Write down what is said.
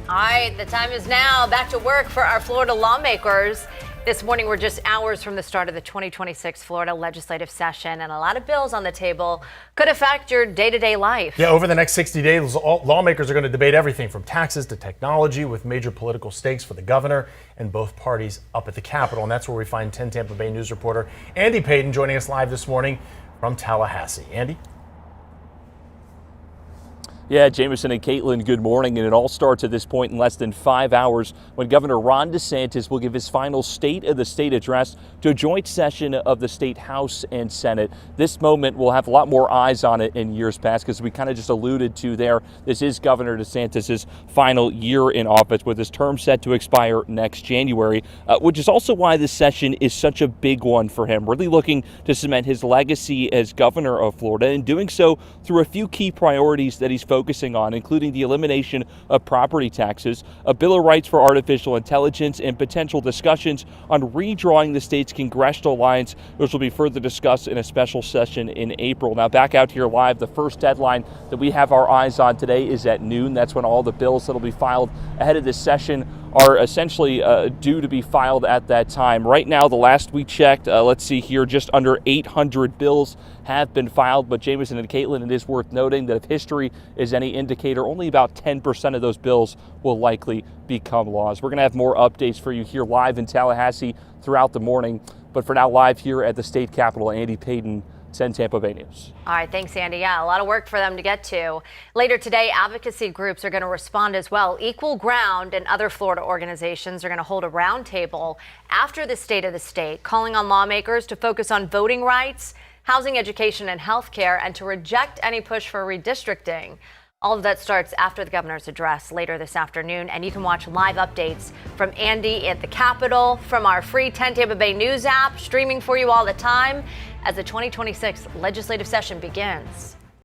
All right, the time is now. Back to work for our Florida lawmakers. This morning, we're just hours from the start of the 2026 Florida legislative session, and a lot of bills on the table could affect your day-to-day life. Yeah, over the next 60 days, lawmakers are going to debate everything from taxes to technology, with major political stakes for the governor and both parties up at the Capitol. And that's where we find 10 Tampa Bay News reporter Andy Payton joining us live this morning from Tallahassee. Andy? Yeah, Jameson and Caitlin, good morning. And it all starts at this point in less than 5 hours when Governor Ron DeSantis will give his final State of the State address to a joint session of the State House and Senate. This moment will have a lot more eyes on it in years past because we kind of just alluded to there. This is Governor DeSantis' final year in office with his term set to expire next January, which is also why this session is such a big one for him, really looking to cement his legacy as governor of Florida and doing so through a few key priorities that he's focusing on, including the elimination of property taxes, a Bill of Rights for artificial intelligence, and potential discussions on redrawing the state's congressional lines, which will be further discussed in a special session in April. Now, back out here live, the first deadline that we have our eyes on today is at noon. That's when all the bills that will be filed ahead of this session are essentially due to be filed at that time. Right now, the last we checked, let's see here, just under 800 bills have been filed. But Jameson and Caitlin, it is worth noting that if history is any indicator, only about 10% of those bills will likely become laws. We're going to have more updates for you here live in Tallahassee throughout the morning. But for now, live here at the state capitol, Andy Payton, 10 Tampa Bay News. All right, thanks, Andy. Yeah, a lot of work for them to get to. Later today, advocacy groups are going to respond as well. Equal Ground and other Florida organizations are going to hold a roundtable after the State of the State, calling on lawmakers to focus on voting rights, housing, education, and health care, and to reject any push for redistricting. All of that starts after the governor's address later this afternoon, and you can watch live updates from Andy at the Capitol from our free 10 Tampa Bay News app, streaming for you all the time as the 2026 legislative session begins.